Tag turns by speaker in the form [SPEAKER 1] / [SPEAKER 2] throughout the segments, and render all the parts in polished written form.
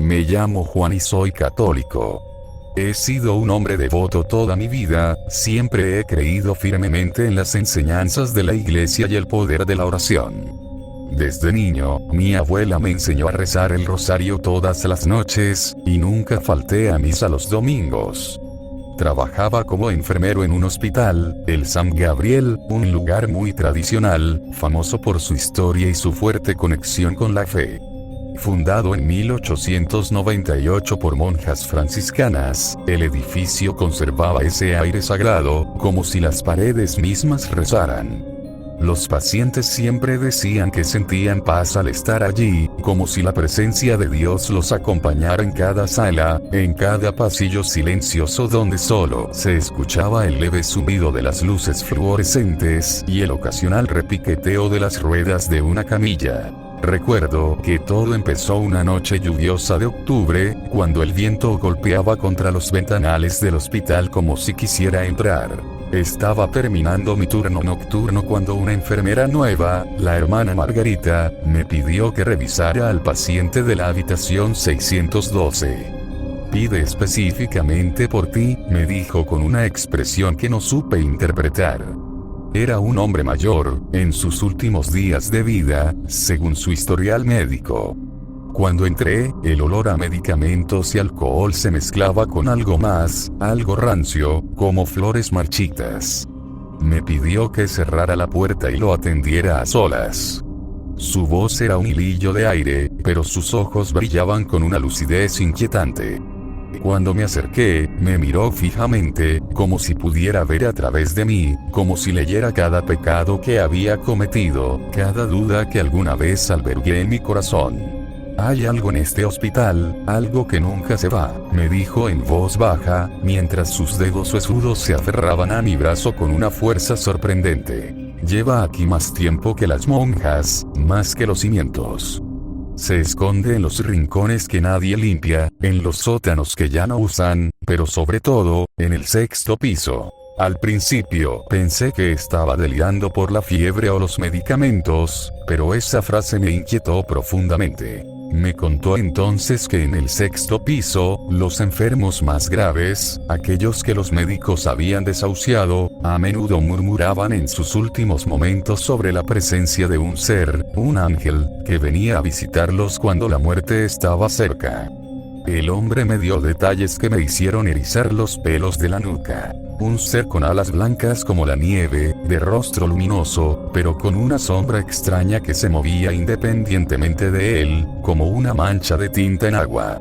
[SPEAKER 1] Me llamo Juan y soy católico. He sido un hombre devoto toda mi vida, siempre he creído firmemente en las enseñanzas de la iglesia y el poder de la oración. Desde niño, mi abuela me enseñó a rezar el rosario todas las noches, y nunca falté a misa los domingos. Trabajaba como enfermero en un hospital, el San Gabriel, un lugar muy tradicional, famoso por su historia y su fuerte conexión con la fe. Fundado en 1898 por monjas franciscanas, el edificio conservaba ese aire sagrado, como si las paredes mismas rezaran. Los pacientes siempre decían que sentían paz al estar allí, como si la presencia de Dios los acompañara en cada sala, en cada pasillo silencioso donde solo se escuchaba el leve zumbido de las luces fluorescentes y el ocasional repiqueteo de las ruedas de una camilla. Recuerdo que todo empezó una noche lluviosa de octubre, cuando el viento golpeaba contra los ventanales del hospital como si quisiera entrar. Estaba terminando mi turno nocturno cuando una enfermera nueva, la hermana Margarita, me pidió que revisara al paciente de la habitación 612. Pide específicamente por ti, me dijo con una expresión que no supe interpretar. Era un hombre mayor, en sus últimos días de vida, según su historial médico. Cuando entré, el olor a medicamentos y alcohol se mezclaba con algo más, algo rancio, como flores marchitas. Me pidió que cerrara la puerta y lo atendiera a solas. Su voz era un hilillo de aire, pero sus ojos brillaban con una lucidez inquietante. Cuando me acerqué, me miró fijamente, como si pudiera ver a través de mí, como si leyera cada pecado que había cometido, cada duda que alguna vez albergué en mi corazón. Hay algo en este hospital, algo que nunca se va, me dijo en voz baja, mientras sus dedos huesudos se aferraban a mi brazo con una fuerza sorprendente. Lleva aquí más tiempo que las monjas, más que los cimientos. Se esconde en los rincones que nadie limpia, en los sótanos que ya no usan, pero sobre todo, en el 6º piso. Al principio pensé que estaba delirando por la fiebre o los medicamentos, pero esa frase me inquietó profundamente. Me contó entonces que en el 6º piso, los enfermos más graves, aquellos que los médicos habían desahuciado, a menudo murmuraban en sus últimos momentos sobre la presencia de un ser, un ángel, que venía a visitarlos cuando la muerte estaba cerca. El hombre me dio detalles que me hicieron erizar los pelos de la nuca. Un ser con alas blancas como la nieve, de rostro luminoso, pero con una sombra extraña que se movía independientemente de él, como una mancha de tinta en agua.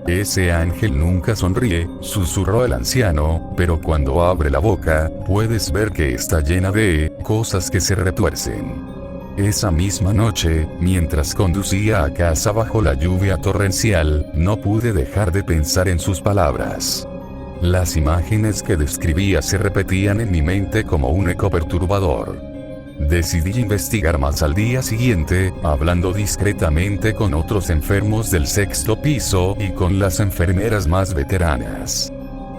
[SPEAKER 1] Ese ángel nunca sonríe, susurró el anciano, pero cuando abre la boca, puedes ver que está llena de cosas que se retuercen. Esa misma noche, mientras conducía a casa bajo la lluvia torrencial, no pude dejar de pensar en sus palabras. Las imágenes que describía se repetían en mi mente como un eco perturbador. Decidí investigar más al día siguiente, hablando discretamente con otros enfermos del 6º piso y con las enfermeras más veteranas.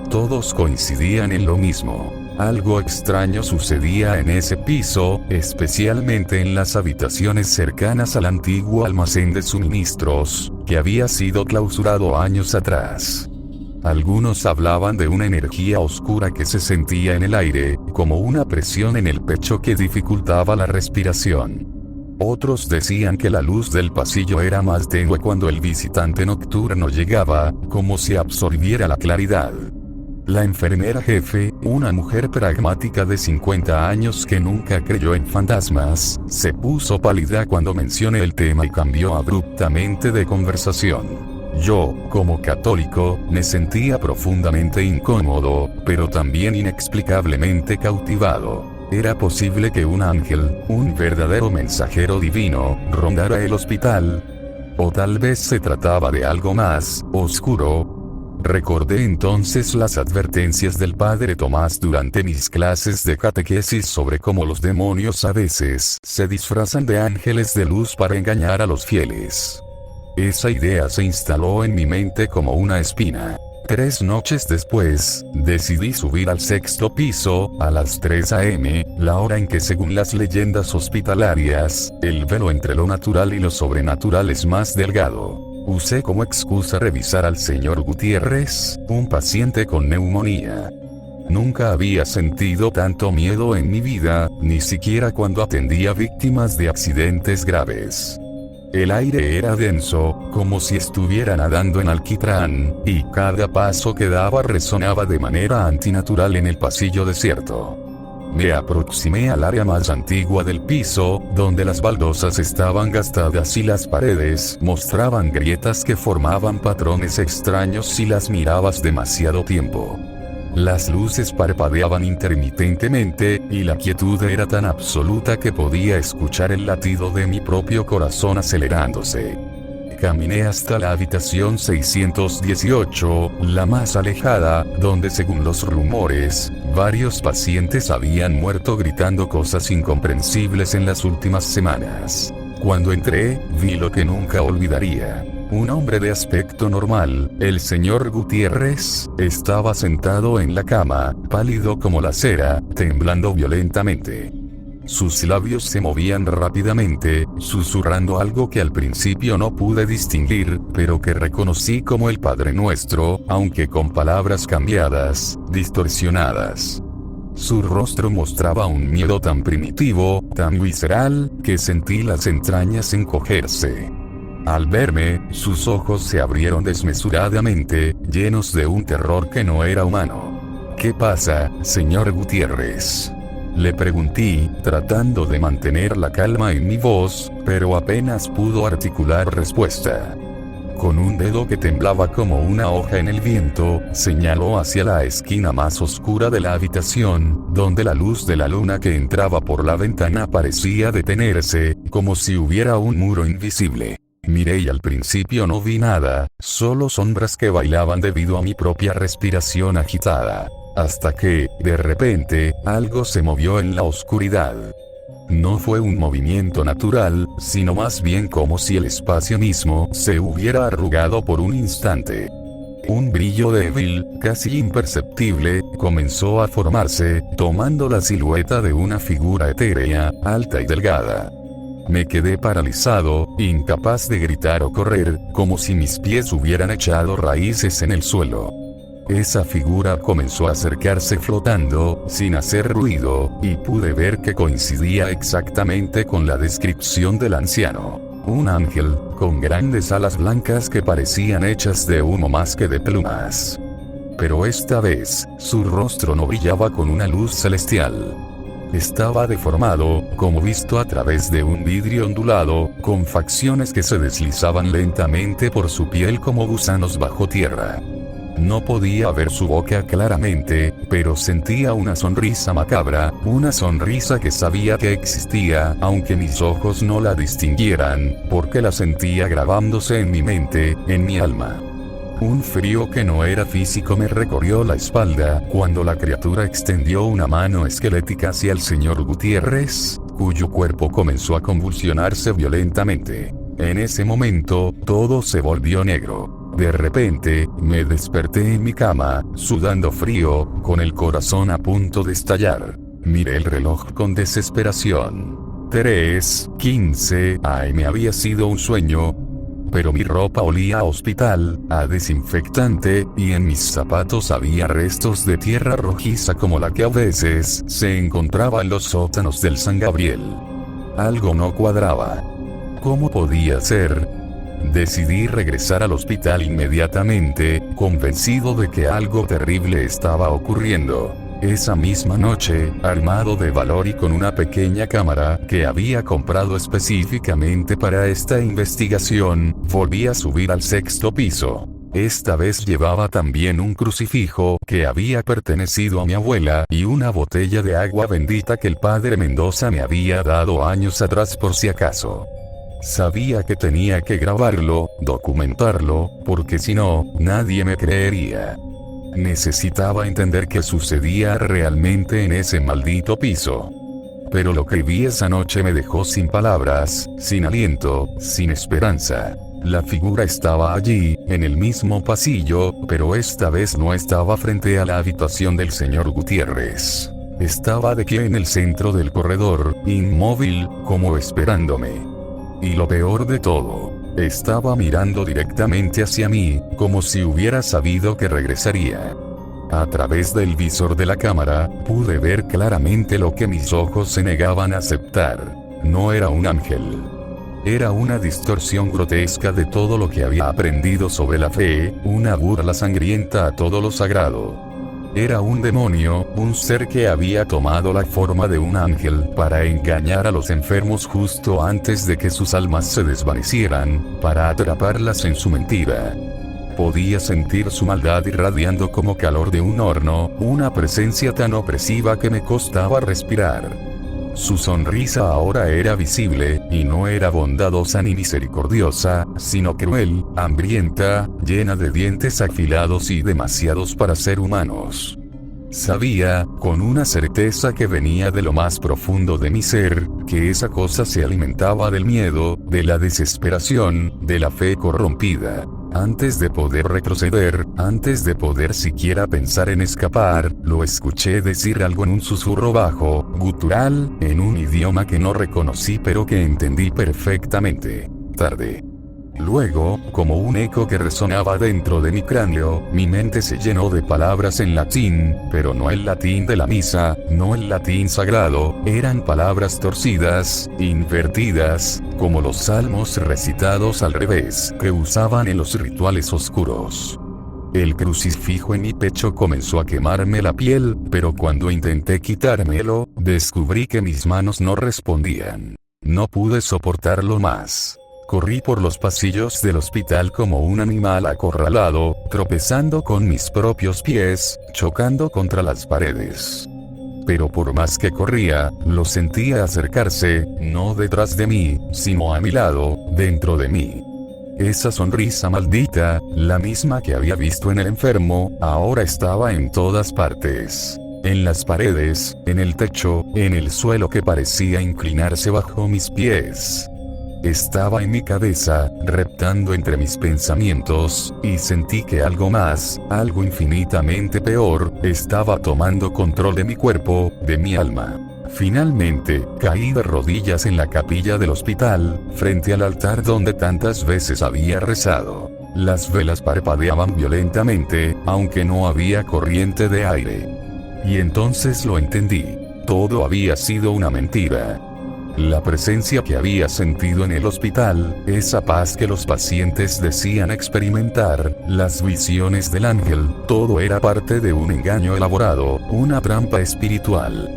[SPEAKER 1] Todos coincidían en lo mismo. Algo extraño sucedía en ese piso, especialmente en las habitaciones cercanas al antiguo almacén de suministros, que había sido clausurado años atrás. Algunos hablaban de una energía oscura que se sentía en el aire, como una presión en el pecho que dificultaba la respiración. Otros decían que la luz del pasillo era más tenue cuando el visitante nocturno llegaba, como si absorbiera la claridad. La enfermera jefe, una mujer pragmática de 50 años que nunca creyó en fantasmas, se puso pálida cuando mencioné el tema y cambió abruptamente de conversación. Yo, como católico, me sentía profundamente incómodo, pero también inexplicablemente cautivado. ¿Era posible que un ángel, un verdadero mensajero divino, rondara el hospital? ¿O tal vez se trataba de algo más oscuro? Recordé entonces las advertencias del padre Tomás durante mis clases de catequesis sobre cómo los demonios a veces se disfrazan de ángeles de luz para engañar a los fieles. Esa idea se instaló en mi mente como una espina. 3 noches después, decidí subir al 6º piso, a las 3 a.m., la hora en que según las leyendas hospitalarias, el velo entre lo natural y lo sobrenatural es más delgado. Usé como excusa revisar al señor Gutiérrez, un paciente con neumonía. Nunca había sentido tanto miedo en mi vida, ni siquiera cuando atendía víctimas de accidentes graves. El aire era denso, como si estuviera nadando en alquitrán, y cada paso que daba resonaba de manera antinatural en el pasillo desierto. Me aproximé al área más antigua del piso, donde las baldosas estaban gastadas y las paredes mostraban grietas que formaban patrones extraños si las mirabas demasiado tiempo. Las luces parpadeaban intermitentemente, y la quietud era tan absoluta que podía escuchar el latido de mi propio corazón acelerándose. Caminé hasta la habitación 618, la más alejada, donde según los rumores, varios pacientes habían muerto gritando cosas incomprensibles en las últimas semanas. Cuando entré, vi lo que nunca olvidaría. Un hombre de aspecto normal, el señor Gutiérrez, estaba sentado en la cama, pálido como la cera, temblando violentamente. Sus labios se movían rápidamente, susurrando algo que al principio no pude distinguir, pero que reconocí como el Padre Nuestro, aunque con palabras cambiadas, distorsionadas. Su rostro mostraba un miedo tan primitivo, tan visceral, que sentí las entrañas encogerse. Al verme, sus ojos se abrieron desmesuradamente, llenos de un terror que no era humano. ¿Qué pasa, señor Gutiérrez?, le pregunté, tratando de mantener la calma en mi voz, pero apenas pudo articular respuesta. Con un dedo que temblaba como una hoja en el viento, señaló hacia la esquina más oscura de la habitación, donde la luz de la luna que entraba por la ventana parecía detenerse, como si hubiera un muro invisible. Miré y al principio no vi nada, solo sombras que bailaban debido a mi propia respiración agitada. Hasta que, de repente, algo se movió en la oscuridad. No fue un movimiento natural, sino más bien como si el espacio mismo se hubiera arrugado por un instante. Un brillo débil, casi imperceptible, comenzó a formarse, tomando la silueta de una figura etérea, alta y delgada. Me quedé paralizado, incapaz de gritar o correr, como si mis pies hubieran echado raíces en el suelo. Esa figura comenzó a acercarse flotando, sin hacer ruido, y pude ver que coincidía exactamente con la descripción del anciano. Un ángel, con grandes alas blancas que parecían hechas de humo más que de plumas. Pero esta vez, su rostro no brillaba con una luz celestial. Estaba deformado, como visto a través de un vidrio ondulado, con facciones que se deslizaban lentamente por su piel como gusanos bajo tierra. No podía ver su boca claramente, pero sentía una sonrisa macabra, una sonrisa que sabía que existía, aunque mis ojos no la distinguieran, porque la sentía grabándose en mi mente, en mi alma. Un frío que no era físico me recorrió la espalda, cuando la criatura extendió una mano esquelética hacia el señor Gutiérrez, cuyo cuerpo comenzó a convulsionarse violentamente. En ese momento, todo se volvió negro. De repente, me desperté en mi cama, sudando frío, con el corazón a punto de estallar. Miré el reloj con desesperación. 3:15 AM había sido un sueño, pero mi ropa olía a hospital, a desinfectante, y en mis zapatos había restos de tierra rojiza como la que a veces se encontraba en los sótanos del San Gabriel. Algo no cuadraba. ¿Cómo podía ser? Decidí regresar al hospital inmediatamente, convencido de que algo terrible estaba ocurriendo. Esa misma noche, armado de valor y con una pequeña cámara que había comprado específicamente para esta investigación, volví a subir al 6º piso. Esta vez llevaba también un crucifijo que había pertenecido a mi abuela y una botella de agua bendita que el padre Mendoza me había dado años atrás por si acaso. Sabía que tenía que grabarlo, documentarlo, porque si no, nadie me creería. Necesitaba entender qué sucedía realmente en ese maldito piso. Pero lo que vi esa noche me dejó sin palabras, sin aliento, sin esperanza. La figura estaba allí, en el mismo pasillo, pero esta vez no estaba frente a la habitación del señor Gutiérrez. Estaba de pie en el centro del corredor, inmóvil, como esperándome. Y lo peor de todo, Estaba mirando directamente hacia mí, como si hubiera sabido que regresaría. A través del visor de la cámara, pude ver claramente lo que mis ojos se negaban a aceptar. No era un ángel. Era una distorsión grotesca de todo lo que había aprendido sobre la fe, una burla sangrienta a todo lo sagrado. Era un demonio, un ser que había tomado la forma de un ángel para engañar a los enfermos justo antes de que sus almas se desvanecieran, para atraparlas en su mentira. Podía sentir su maldad irradiando como calor de un horno, una presencia tan opresiva que me costaba respirar. Su sonrisa ahora era visible, y no era bondadosa ni misericordiosa, sino cruel, hambrienta, llena de dientes afilados y demasiados para ser humanos. Sabía, con una certeza que venía de lo más profundo de mi ser, que esa cosa se alimentaba del miedo, de la desesperación, de la fe corrompida. Antes de poder retroceder, antes de poder siquiera pensar en escapar, lo escuché decir algo en un susurro bajo, gutural, en un idioma que no reconocí pero que entendí perfectamente. Tarde. Luego, como un eco que resonaba dentro de mi cráneo, mi mente se llenó de palabras en latín, pero no el latín de la misa, no el latín sagrado, eran palabras torcidas, invertidas, como los salmos recitados al revés, que usaban en los rituales oscuros. El crucifijo en mi pecho comenzó a quemarme la piel, pero cuando intenté quitármelo, descubrí que mis manos no respondían. No pude soportarlo más. Corrí por los pasillos del hospital como un animal acorralado, tropezando con mis propios pies, chocando contra las paredes. Pero por más que corría, lo sentía acercarse, no detrás de mí, sino a mi lado, dentro de mí. Esa sonrisa maldita, la misma que había visto en el enfermo, ahora estaba en todas partes. En las paredes, en el techo, en el suelo que parecía inclinarse bajo mis pies. Estaba en mi cabeza, reptando entre mis pensamientos, y sentí que algo más, algo infinitamente peor, estaba tomando control de mi cuerpo, de mi alma. Finalmente, caí de rodillas en la capilla del hospital, frente al altar donde tantas veces había rezado. Las velas parpadeaban violentamente, aunque no había corriente de aire. Y entonces lo entendí. Todo había sido una mentira. La presencia que había sentido en el hospital, esa paz que los pacientes decían experimentar, las visiones del ángel, todo era parte de un engaño elaborado, una trampa espiritual.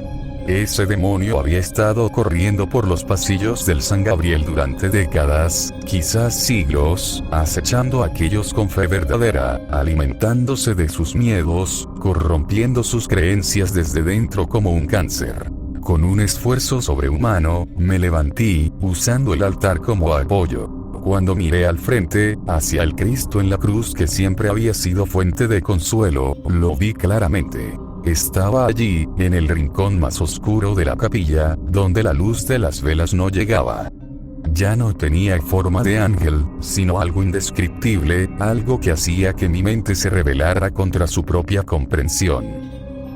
[SPEAKER 1] Ese demonio había estado corriendo por los pasillos del San Gabriel durante décadas, quizás siglos, acechando a aquellos con fe verdadera, alimentándose de sus miedos, corrompiendo sus creencias desde dentro como un cáncer. Con un esfuerzo sobrehumano, me levanté, usando el altar como apoyo. Cuando miré al frente, hacia el Cristo en la cruz que siempre había sido fuente de consuelo, lo vi claramente. Estaba allí, en el rincón más oscuro de la capilla, donde la luz de las velas no llegaba. Ya no tenía forma de ángel, sino algo indescriptible, algo que hacía que mi mente se rebelara contra su propia comprensión.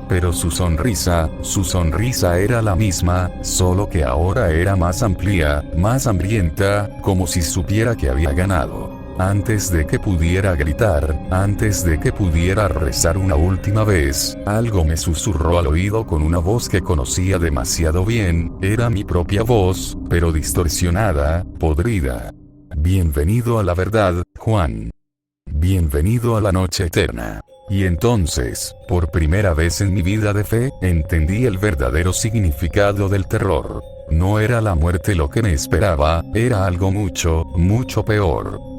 [SPEAKER 1] Pero su sonrisa era la misma, solo que ahora era más amplia, más hambrienta, como si supiera que había ganado. Antes de que pudiera gritar, antes de que pudiera rezar una última vez, algo me susurró al oído con una voz que conocía demasiado bien, era mi propia voz, pero distorsionada, podrida. Bienvenido a la verdad, Juan. Bienvenido a la noche eterna. Y entonces, por primera vez en mi vida de fe, entendí el verdadero significado del terror. No era la muerte lo que me esperaba, era algo mucho, mucho peor.